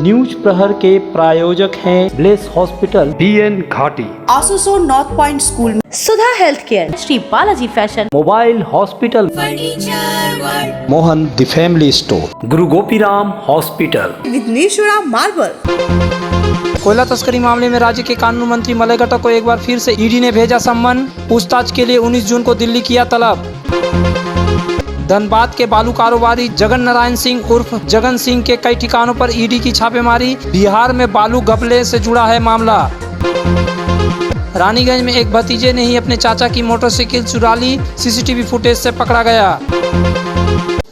News प्रहर के प्रायोजक हैं ब्लेस हॉस्पिटल BN घाटी, आसनसोल नॉर्थ पॉइंट स्कूल में Sudha health care, Shri Balaji fashion, mobile hospital, Mohan the family store, Guru Gopiram hospital, Vighneshwara marble. कोयला तस्करी मामले में राज्य के कानून मंत्री मलय घटक को एक बार फिर से ईडी ने भेजा सम्मन। पूछताछ के लिए 19 जून को दिल्ली किया तलब। धनबाद के बालू कारोबारी जगन नारायण सिंह उर्फ जगन सिंह के कई ठिकानों पर ईडी की छापेमारी। बिहार में बालू घपले से जुड़ा है मामला। रानीगंज में एक भतीजे ने ही अपने चाचा की मोटरसाइकिल चुरा ली, सीसीटीवी फुटेज से पकड़ा गया।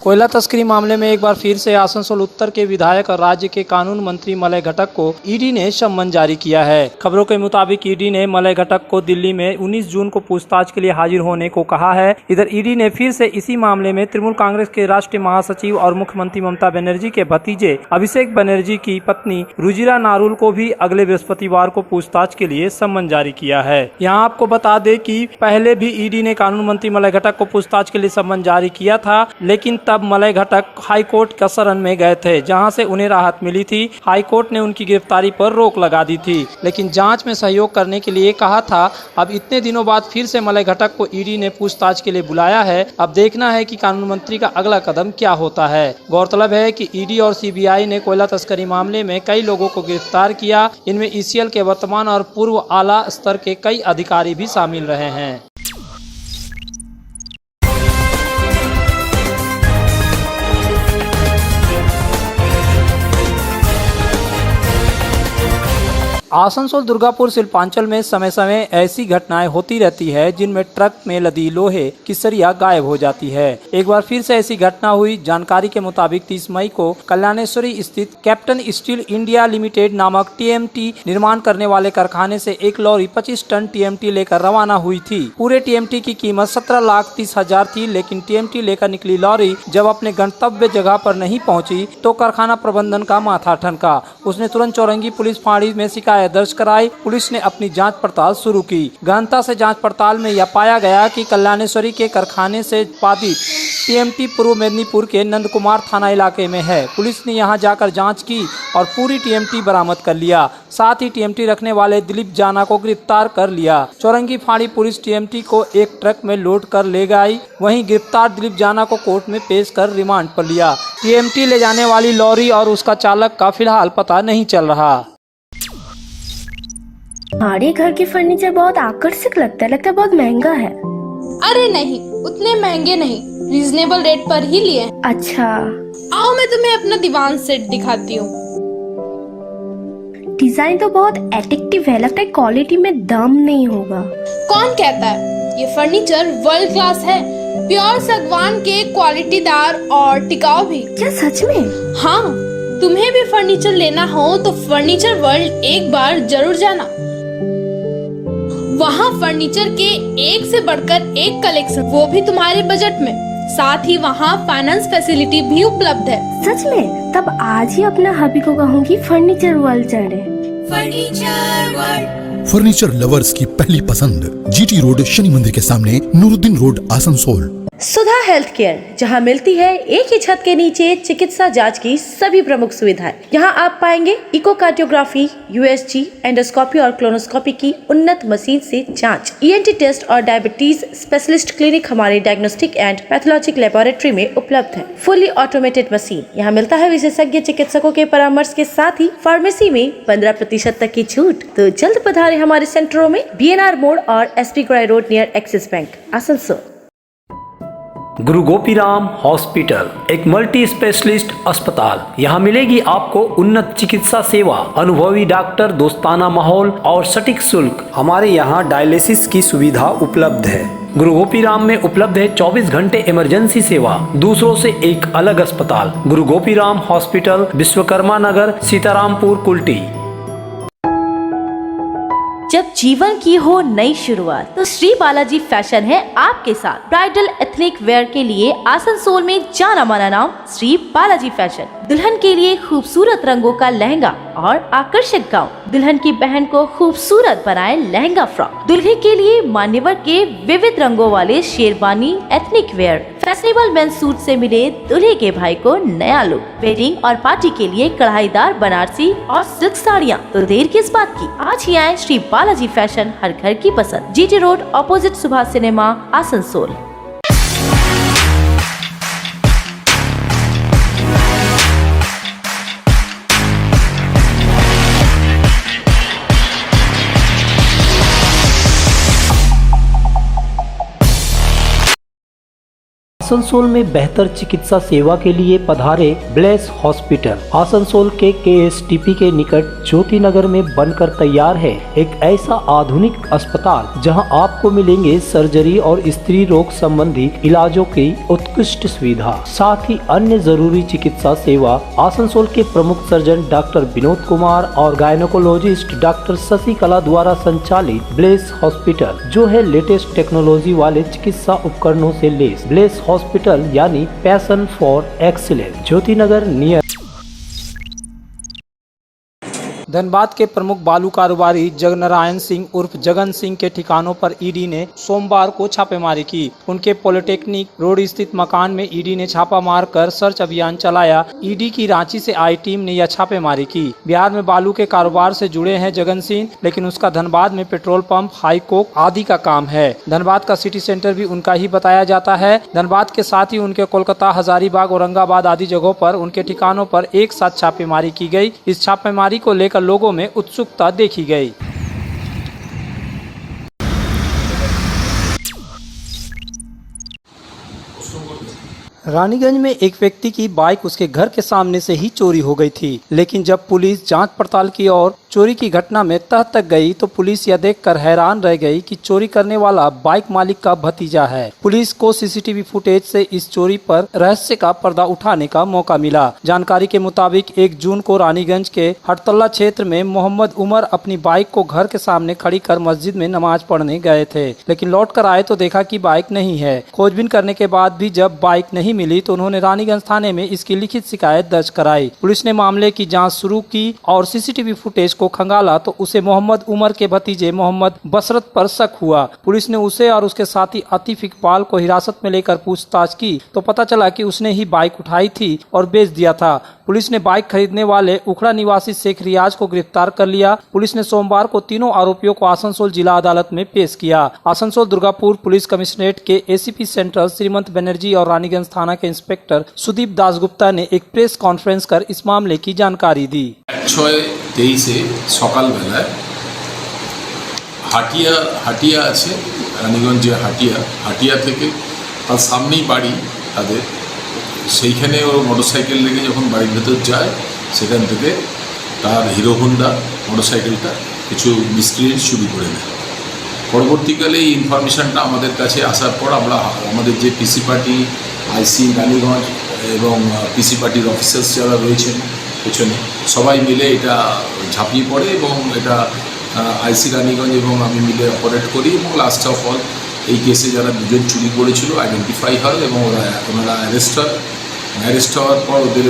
कोयला तस्करी मामले में एक बार फिर से आसनसोल उत्तर के विधायक और राज्य के कानून मंत्री मलय घटक को ईडी ने सम्मन जारी किया है। खबरों के मुताबिक ईडी ने मलय घटक को दिल्ली में 19 जून को पूछताछ के लिए हाजिर होने को कहा है। इधर ईडी ने फिर से इसी मामले में तृणमूल कांग्रेस के राष्ट्रीय महासचिव और मुख्यमंत्री ममता बनर्जी के भतीजे अभिषेक बनर्जी की पत्नी रुजिरा नारुल को भी अगले बृहस्पतिवार को पूछताछ के लिए सम्मन जारी किया है। यहाँ आपको बता दें कि पहले भी ईडी ने कानून मंत्री मलय घटक को पूछताछ के लिए सम्मन जारी किया था, लेकिन तब मलय घटक हाईकोर्ट का शरण में गए थे, जहां से उन्हें राहत मिली थी। हाईकोर्ट ने उनकी गिरफ्तारी पर रोक लगा दी थी, लेकिन जांच में सहयोग करने के लिए कहा था। अब इतने दिनों बाद फिर से मलय घटक को ईडी ने पूछताछ के लिए बुलाया है। अब देखना है कि कानून मंत्री का अगला कदम क्या होता है। गौरतलब है कि ईडी और CBI ने कोयला तस्करी मामले में कई लोगों को गिरफ्तार किया। इनमें ECL के वर्तमान और पूर्व आला स्तर के कई अधिकारी भी शामिल रहे हैं। आसनसोल दुर्गापुर शिल्पांचल में समय समय ऐसी घटनाएं होती रहती है जिनमें ट्रक में लदी लोहे की सरिया गायब हो जाती है। एक बार फिर से ऐसी घटना हुई। जानकारी के मुताबिक 30 मई को कल्याणेश्वरी स्थित कैप्टन स्टील इंडिया लिमिटेड नामक TMT निर्माण करने वाले कारखाने से एक लॉरी 25 टन TMT लेकर रवाना हुई थी। पूरे TMT की कीमत 17,30,000 थी, लेकिन TMT लेकर निकली लॉरी जब अपने गंतव्य जगह पर नहीं पहुँची तो कारखाना प्रबंधन का माथा ठनका। उसने तुरंत चौरंगी पुलिस फाँड़ी में शिकायत दर्ज कराई। पुलिस ने अपनी जांच पड़ताल शुरू की। गहनता से जांच पड़ताल में यह पाया गया कि कल्याणेश्वरी के कारखाने से उत्पादित TMT पूर्व मेदिनीपुर के नंद कुमार थाना इलाके में है। पुलिस ने यहां जाकर जांच की और पूरी TMT बरामद कर लिया। साथ ही TMT रखने वाले दिलीप जाना को गिरफ्तार कर लिया। चौरंगी फाड़ी पुलिस TMT को एक ट्रक में लोड कर ले गई। वहीं गिरफ्तार दिलीप जाना को कोर्ट में पेश कर रिमांड पर लिया। TMT ले जाने वाली लॉरी और उसका चालक का फिलहाल पता नहीं चल रहा। हमारे घर के फर्नीचर बहुत आकर्षक लगता है बहुत महंगा है। अरे नहीं, उतने महंगे नहीं, रीजनेबल रेट पर ही लिए। अच्छा, आओ मैं तुम्हें अपना दीवान सेट दिखाती हूँ। डिजाइन तो बहुत एट्रैक्टिव है, लगता है क्वालिटी में दम नहीं होगा। कौन कहता है? ये फर्नीचर वर्ल्ड क्लास है, प्योर सागवान के, क्वालिटीदार और टिकाऊ भी। क्या सच में? हाँ, तुम्हें भी फर्नीचर लेना हो तो फर्नीचर वर्ल्ड एक बार जरूर जाना। वहाँ फर्नीचर के एक से बढ़कर एक कलेक्शन, वो भी तुम्हारे बजट में। साथ ही वहाँ फाइनेंस फैसिलिटी भी उपलब्ध है। सच में? तब आज ही अपना हबी को कहूँगी फर्नीचर वर्ल्ड चढ़े। फर्नीचर लवर्स की पहली पसंद, GT रोड शनि मंदिर के सामने, नूरुद्दीन रोड, आसनसोल। सुधा हेल्थ केयर, जहां मिलती है एक ही छत के नीचे चिकित्सा जांच की सभी प्रमुख सुविधाएं। यहां आप पाएंगे इकोकार्डियोग्राफी, USG, एंडोस्कोपी और क्लोनोस्कोपी की उन्नत मशीन से जांच, ENT टेस्ट और डायबिटीज स्पेशलिस्ट क्लिनिक हमारे डायग्नोस्टिक एंड पैथोलॉजिक लेबोरेटरी में उपलब्ध है। Fully automated machine. यहाँ मिलता है विशेषज्ञ चिकित्सकों के परामर्श के साथ ही फार्मेसी में 15% तक की छूट। तो जल्द पधारे हमारे सेंटरों में, BNR मोड़ और SP ग्राई road near Axis bank, Asansol. Guru Gopiram hospital एक मल्टी स्पेशलिस्ट अस्पताल। यहाँ मिलेगी आपको उन्नत चिकित्सा सेवा, अनुभवी डॉक्टर, दोस्ताना माहौल और सटीक शुल्क। हमारे यहाँ डायलिसिस की सुविधा उपलब्ध है। गुरु गोपीराम में उपलब्ध है 24 घंटे इमरजेंसी सेवा, दूसरों से एक अलग अस्पताल। गुरु गोपीराम हॉस्पिटल, विश्वकर्मा नगर, सीतारामपुर, कुल्टी। जब जीवन की हो नई शुरुआत तो श्री बालाजी फैशन है आपके साथ। ब्राइडल एथनिक वेयर के लिए आसनसोल में जाना माना नाम श्री बालाजी फैशन। दुल्हन के लिए खूबसूरत रंगों का लहंगा, और आकर्षक गाउन, दुल्हन की बहन को खूबसूरत बनाए लहंगा फ्रॉक, दुल्हे के लिए मान्यवर के विविध रंगों वाले sherwani, ethnic wear, fashionable men's suit से मिले दूल्हे के भाई को नया लुक, वेडिंग और पार्टी के लिए कढ़ाईदार बनारसी और सिल्क साड़ियाँ। तो देर किस बात की, आज ही आए श्री बालाजी फैशन, हर घर की पसंद, GT road opposite Subhash cinema, Asansol. Asansol में बेहतर चिकित्सा सेवा के लिए पधारे ब्लेस हॉस्पिटल। आसनसोल के KSTP के निकट ज्योति नगर में बनकर तैयार है एक ऐसा आधुनिक अस्पताल जहां आपको मिलेंगे सर्जरी और स्त्री रोग संबंधी इलाजों की उत्कृष्ट सुविधा, साथ ही अन्य जरूरी चिकित्सा सेवा। आसनसोल के प्रमुख सर्जन डॉक्टर विनोद कुमार और गायनोकोलॉजिस्ट डॉक्टर शशिकला द्वारा संचालित ब्लेस हॉस्पिटल, जो है लेटेस्ट टेक्नोलॉजी वाले चिकित्सा उपकरणों से लेस। ब्लेस हॉस्पिटल यानी passion for excellence, Jyoti Nagar near. Dhanbad के प्रमुख बालू कारोबारी जगनारायण सिंह उर्फ जगन सिंह के ठिकानों पर ईडी ने सोमवार को छापेमारी की। उनके पॉलिटेक्निक रोड स्थित मकान में ईडी ने छापा मारकर सर्च अभियान चलाया। ईडी की रांची से आई टीम ने यह छापेमारी की। बिहार में बालू के कारोबार से जुड़े हैं जगन सिंह, लेकिन उसका धनबाद में पेट्रोल पंप, हाई कोक आदि का काम है। धनबाद का सिटी सेंटर भी उनका ही बताया जाता है। धनबाद के साथ ही उनके कोलकाता, हजारीबाग, औरंगाबाद आदि जगहों पर उनके ठिकानों पर एक साथ छापेमारी की गई। इस छापेमारी को लेकर लोगों में उत्सुकता देखी गई। रानीगंज में एक व्यक्ति की बाइक उसके घर के सामने से ही चोरी हो गई थी, लेकिन जब पुलिस जांच पड़ताल की और चोरी की घटना में तह तक गई तो पुलिस यह देखकर हैरान रह गई कि चोरी करने वाला बाइक मालिक का भतीजा है। पुलिस को सीसीटीवी फुटेज से इस चोरी पर रहस्य का पर्दा उठाने का मौका मिला। जानकारी के मुताबिक 1 जून को रानीगंज के हड़तल्ला क्षेत्र में मोहम्मद उमर अपनी बाइक को घर के सामने खड़ी कर मस्जिद में नमाज पढ़ने गए थे, लेकिन लौट कर आए तो देखा कि बाइक नहीं है। खोजबीन करने के बाद भी जब बाइक नहीं मिली तो उन्होंने रानीगंज थाने में इसकी लिखित शिकायत दर्ज कराई। पुलिस ने मामले की जांच शुरू की और सीसीटीवी फुटेज को खंगाला तो उसे मोहम्मद उमर के भतीजे मोहम्मद बसरत पर शक हुआ। पुलिस ने उसे और उसके साथी आतिफ इकबाल को हिरासत में लेकर पूछताछ की तो पता चला कि उसने ही बाइक उठाई थी और बेच दिया था। पुलिस ने बाइक खरीदने वाले उखड़ा निवासी शेख रियाज को गिरफ्तार कर लिया। पुलिस ने सोमवार को तीनों आरोपियों को आसनसोल जिला अदालत में पेश किया। आसनसोल दुर्गापुर पुलिस कमिश्नरेट के ACP सेंट्रल श्रीमंत बनर्जी और रानीगंज थाना के इंस्पेक्टर सुदीप दासगुप्ता ने एक प्रेस कॉन्फ्रेंस कर इस मामले की जानकारी दी। 6-23 सकाल बेलाয় হাটিয়া আছে, রানীগঞ্জ যে হাটিয়া থেকে তার সামনেই বাড়ি তাদের, সেইখানে ও মোটরসাইকেল লেগে যখন বাড়ির ভেতর যায় সেখান থেকে তার হিরো হোন্ডা মোটরসাইকেলটা কিছু মিস্ত্রি চুরি করে নেয়। পরবর্তীকালে এই ইনফরমেশনটা আমাদের কাছে আসার পর আমরা আমাদের যে পিসি পার্টি, আইসি রানীগঞ্জ এবং পিসি পার্টির অফিসার্স যারা রয়েছেন পেছনে সবাই মিলে এটা ঝাঁপিয়ে পড়ে এবং এটা আইসি রানীগঞ্জ এবং আমি মিলে অপারেট করি এবং লাস্ট অফ অল এই কেসে যারা দুজন চুরি করেছিল আইডেন্টিফাই হয় এবং ওনারা অ্যারেস্ট হওয়ার পর ওদের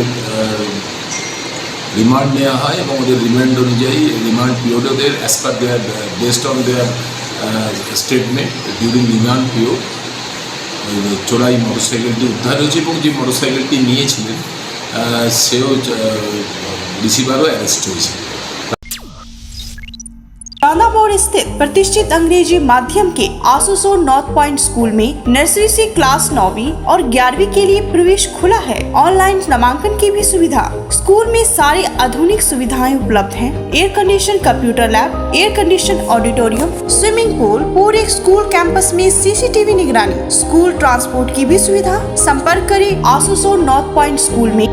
রিমান্ড নেওয়া হয় এবং ওদের রিমান্ড অনুযায়ী রিমান্ড পিরিয়ড ওদের as per their based on their statement during remand period চোরাই মোটরসাইকেলটি উদ্ধার হয়েছে এবং যে মোটরসাইকেলটি নিয়েছিলেন সেও রিসিভারও অ্যারেস্ট হয়েছে। राना मोड़ स्थित प्रतिष्ठित अंग्रेजी माध्यम के आसनसोल नॉर्थ पॉइंट स्कूल में नर्सरी से क्लास 9वीं और 11वीं के लिए प्रवेश खुला है। ऑनलाइन नामांकन की भी सुविधा। स्कूल में सारी आधुनिक सुविधाएं उपलब्ध हैं। Air condition computer lab, air condition auditorium, swimming pool, पूरे स्कूल कैंपस में CCTV निगरानी, स्कूल ट्रांसपोर्ट की भी सुविधा। संपर्क करें आसनसोल नॉर्थ पॉइंट स्कूल में।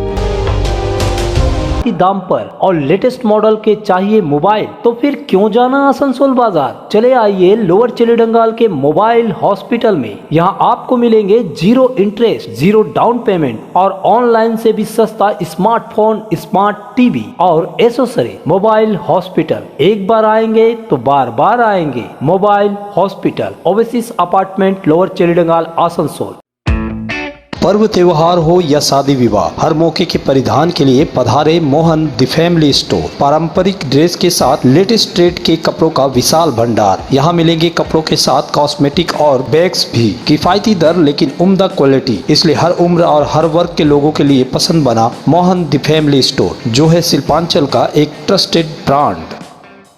की दाम पर और लेटेस्ट मॉडल के चाहिए मोबाइल तो फिर क्यों जाना आसनसोल बाजार। चले आइए लोअर चेलीडंगाल के मोबाइल हॉस्पिटल में। यहाँ आपको मिलेंगे 0 इंटरेस्ट, 0 डाउन पेमेंट और ऑनलाइन से भी सस्ता स्मार्टफोन, स्मार्ट टीवी और एसेसरी। मोबाइल हॉस्पिटल, एक बार आएंगे तो बार बार आएंगे। Mobile hospital, Oasis apartment, lower Chelidangal, Asansol. पर्व त्योहार हो या शादी विवाह, हर मौके के परिधान के लिए पधारे मोहन द फैमिली स्टोर। पारंपरिक ड्रेस के साथ लेटेस्ट ट्रेंड के कपड़ों का विशाल भंडार। यहाँ मिलेंगे कपड़ों के साथ कॉस्मेटिक और बैग्स भी। किफायती दर लेकिन उम्दा क्वालिटी, इसलिए हर उम्र और हर वर्ग के लोगों के लिए पसंद बना मोहन द फैमिली स्टोर, जो है शिल्पांचल का एक ट्रस्टेड ब्रांड।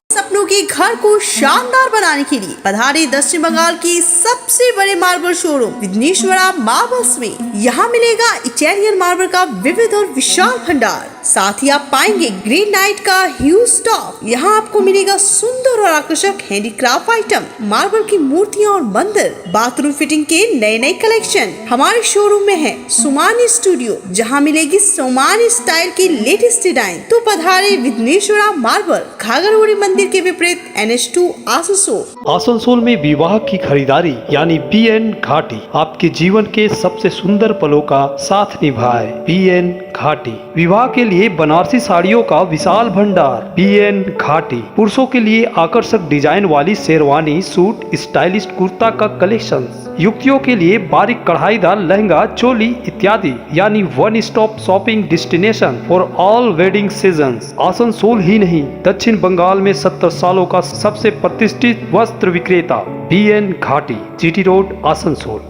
सपनों के घर को शानदार बनाने के लिए पधारे दक्षिण बंगाल के सबसे बड़े मार्बल शोरूम विघ्नेश्वरा मार्बल्स में। यहाँ मिलेगा इटालियन मार्बल का विविध और विशाल भंडार। साथ ही आप पाएंगे ग्रेनाइट का ह्यूज स्टॉक। यहाँ आपको मिलेगा सुंदर और आकर्षक हैंडीक्राफ्ट आइटम, मार्बल की मूर्तियाँ और मंदिर, बाथरूम फिटिंग के नए नए कलेक्शन। हमारे शोरूम में है सोमानी स्टूडियो, जहाँ मिलेगी सोमानी स्टाइल की लेटेस्ट डिजाइन। तो पधारे विघ्नेश्वरा मार्बल, घाघरगुड़ी मंदिर के विपरीत NH2 आसनसोल। आसनसोल में विवाह की खरीदारी यानी BN घाटी आपके जीवन के सबसे सुंदर पलों का साथ निभाए। BN घाटी विवाह के लिए बनारसी साड़ियों का विशाल भंडार। BN घाटी पुरुषों के लिए आकर्षक डिजाइन वाली शेरवानी, सूट, स्टाइलिश कुर्ता का कलेक्शन, युवतियों के लिए बारीक कढ़ाईदार लहंगा, चोली इत्यादि, यानी one stop shopping destination for all wedding seasons. Asansol ही नहीं, दक्षिण बंगाल में 70 सालों का सबसे प्रतिष्ठित वस्त्र विक्रेता BN घाटी, GT रोड, आसनसोल।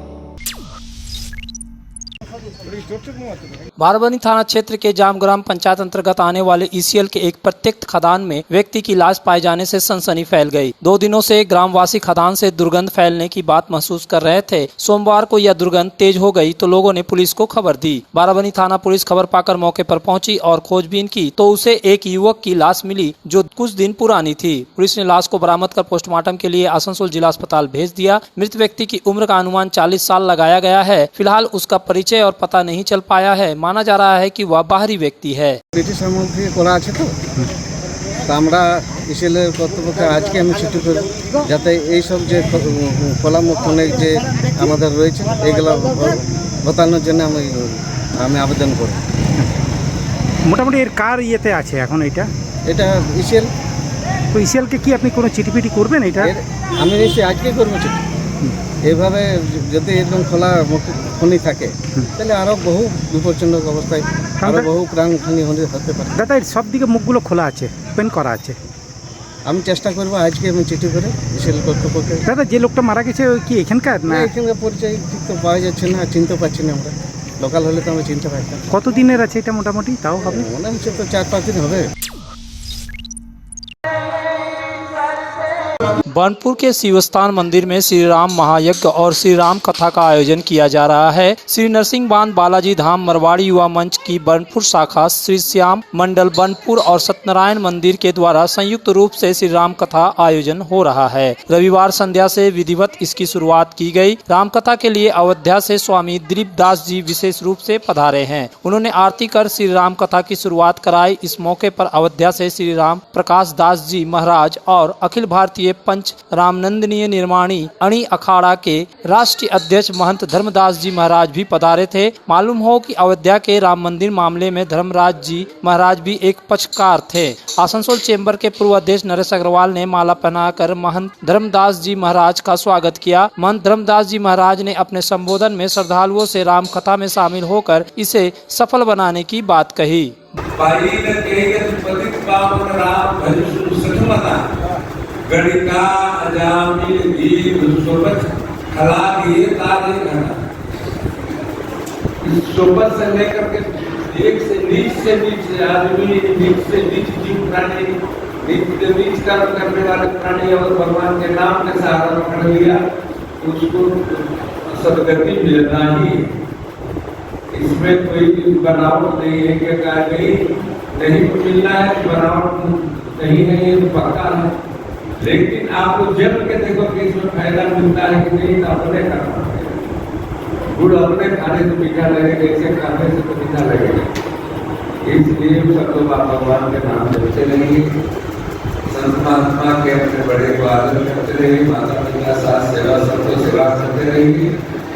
बाराबनी थाना क्षेत्र के जामग्राम पंचायत अंतर्गत आने वाले ECL के एक प्रत्यक्ष खदान में व्यक्ति की लाश पाए जाने से सनसनी फैल गई। 2 दिनों से ग्रामवासी खदान से दुर्गंध फैलने की बात महसूस कर रहे थे। सोमवार को यह दुर्गंध तेज हो गई तो लोगों ने पुलिस को खबर दी। बाराबनी थाना पुलिस खबर पाकर मौके पर पहुंची और खोजबीन की तो उसे एक युवक की लाश मिली जो कुछ दिन पुरानी थी। पुलिस ने लाश को बरामद कर पोस्टमार्टम के लिए आसनसोल जिला अस्पताल भेज दिया। मृत व्यक्ति की उम्र का अनुमान 40 साल लगाया गया है। फिलहाल उसका परिचय और पता नहीं चल पाया है। माना जा रहा है कि वह बाहरी व्यक्ति है। ব্রিটিশ সামগ্রী করা আছে তো আমরা ইসিএলের কর্তৃপক্ষকে আজকে আমি চিঠি করি যাতে এই সব যে কলামুখনে যে আমাদের রয়েছে এগুলো বাতানোর জন্য আমি আবেদন করি। মোটামুটি এর কার ইয়েতে আছে এখন এটা ইসিএল। তো ইসিএলকে কি আপনি কোনো চিঠি ফিটি করবেন? এটা আমি নিশ্চয়ই আজকে করবো চিঠি। এইভাবে যদি এরকম খোলা খনি থাকে তাহলে আরও বহু বিপজ্জনক অবস্থায় আরও বহু প্রাণহানি হতে পারে। দাদা এর সব দিকে মুখগুলো খোলা আছে, ওপেন করা আছে। আমি চেষ্টা করবো আজকে আমি চিঠি করে ইসিএল কর্তৃপক্ষকে। দাদা যে লোকটা মারা গেছে ওই কি এখানকার না? এখানকার পরিচয় ঠিক তো পাওয়া যাচ্ছে না, চিনতে পারছি না আমরা। লোকাল হলে তো আমরা চিনতে পারতাম। কত দিনের আছে এটা মোটামুটি তাও হবে? মনে হচ্ছে তো 4-5 দিন হবে। बनपुर के शिवस्थान मंदिर में श्री राम महायज्ञ और श्री राम कथा का आयोजन किया जा रहा है। श्री नरसिंह बांध बालाजी धाम मरवाड़ी युवा मंच की बनपुर शाखा, श्री श्याम मंडल बनपुर और सत्यनारायण मंदिर के द्वारा संयुक्त रूप से श्री राम कथा आयोजन हो रहा है। रविवार संध्या से विधिवत इसकी शुरुआत की गई। राम कथा के लिए अयोध्या से स्वामी दिलीप दास जी विशेष रूप से पधारे हैं। उन्होंने आरती कर श्री राम कथा की शुरुआत कराई। इस मौके पर अयोध्या से श्री राम प्रकाश दास जी महाराज और अखिल भारतीय पंच रामनंदनीय निर्माणी अणी अखाड़ा के राष्ट्रीय अध्यक्ष महंत धर्मदास जी महाराज भी पधारे थे। मालूम हो कि अयोध्या के राम मंदिर मामले में धर्मराज जी महाराज भी एक पक्षकार थे। आसनसोल चेंबर के पूर्व अध्यक्ष नरेश अग्रवाल ने माला पहनाकर महंत धर्मदास जी महाराज का स्वागत किया। महंत धर्मदास जी महाराज ने अपने संबोधन में श्रद्धालुओं से राम कथा में शामिल होकर इसे सफल बनाने की बात कही। गणिका अजामी दीप सोबत खला दिए तारे घना। इस सोबत से लेकर के एक से नीच आदमी, नीच से नीच जीव प्राणी, नीच से नीच कर्म करने वाले प्राणी और भगवान के नाम के सहारा पकड़ लिया, उसको सदगति मिलना ही। इसमें कोई बनावट नहीं है कि नहीं मिलना है, बनावट नहीं है, ये तो पक्का है। लेकिन आपको जब के देखो कि इसमें फायदा मिलता है कि नहीं, अपने करना है। गुड़ अपने खाने से मीठा लगेगा, इसे खाने से तो मीठा लगेगा। इसलिए सब लोग आप भगवान के नाम लेते रहेंगे, संत महात्मा के अपने बड़े को आदर करते रहेंगे, माता पिता साथ सेवा सबको सेवा करते रहेंगे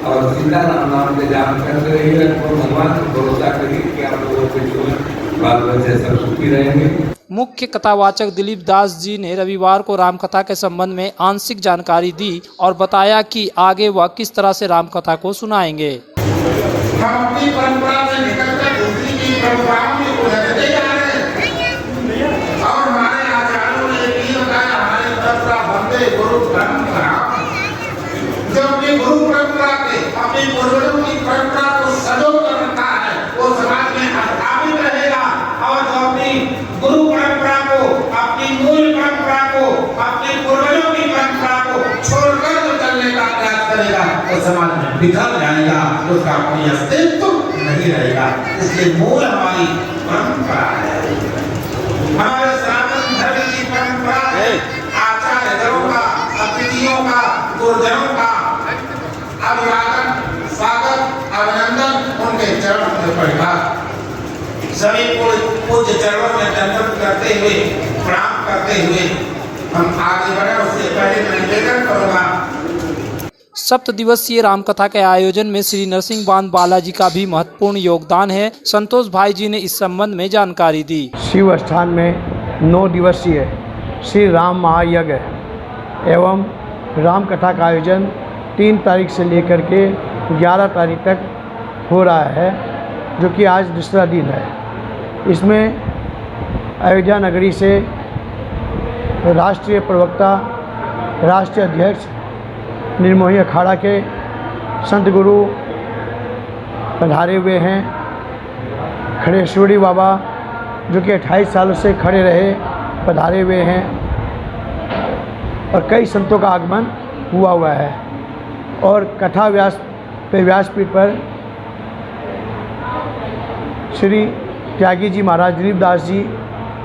और सीताराम नाम के जाप करते रहेंगे और भगवान से भरोसा करिए कि आप लोगों के जीवन बाल बच्चे सब सुखी रहेंगे। मुख्य कथावाचक दिलीप दास जी ने रविवार को रामकथा के संबंध में आंशिक जानकारी दी और बताया कि आगे वह किस तरह से रामकथा को सुनाएंगे। हम अपनी परंपरा से निकलकर दूसरी की परंपराओं में उलझते जा रहे हैं। और हमारे आचार्यों ने ये भी बताया, हमारे परंपरा बंदे गुरु परंपरा, जो अपनी गुरु परंपरा के अपने पूर्वजों की परंपरा को सजो कर रखा है वो समाज में स्थापित रहेगा। और जो अपनी गुरु परंपरा को, अपनी मूल परंपरा को, अपने पूर्वजों की परंपरा को छोड़कर जो चलने का प्रयास करेगा वो समाज में बिखर जाएगा, उसका कोई अस्तित्व नहीं रहेगा। इसलिए मूल हमारी परंपरा है, हमारे सनातन धर्म की परंपरा है। आचार्यों का, अतिथियों का, गुरुजनों का अभिवादन, स्वागत, अभिनंदन उनके चरणों में परिवार सभी पूज्य चरणों में दंडवत करते हुए, प्रणाम करते हुए हम आगे बढ़े। उससे पहले मैं निवेदन करूंगा, सप्त दिवसीय रामकथा के आयोजन में श्री नरसिंह बांध बालाजी का भी महत्वपूर्ण योगदान है। संतोष भाई जी ने इस संबंध में जानकारी दी। शिव स्थान में 9 दिवसीय श्री राम महायज्ञ एवं रामकथा का आयोजन 3 तारीख से लेकर के 11 तारीख तक हो रहा है, जो कि आज दूसरा दिन है। इसमें अयोध्या नगरी से राष्ट्रीय प्रवक्ता, राष्ट्रीय अध्यक्ष, निर्मोही अखाड़ा के संत गुरु पधारे हुए हैं। खड़ेश्वरी बाबा जो कि 28 सालों से खड़े रहे, पधारे हुए हैं और कई संतों का आगमन हुआ है। और कथा व्यासपीठ पर श्री त्यागी जी महाराज, दिलीपदास जी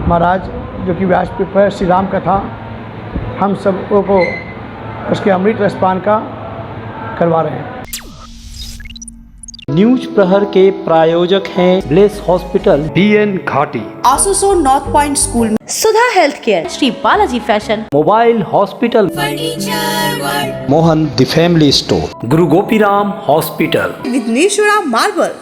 महाराज जो कि व्यासपीठ पर श्री राम कथा हम सबों को उसके अमृत रसपान का करवा रहे हैं। न्यूज प्रहर के प्रायोजक हैं ब्लेस हॉस्पिटल, BN घाटी, आसुसो नॉर्थ पॉइंट स्कूल में Sudha health care, Shri Balaji fashion, mobile hospital, Mohan the family store, Guru Gopiram hospital, Vighneshwara marble,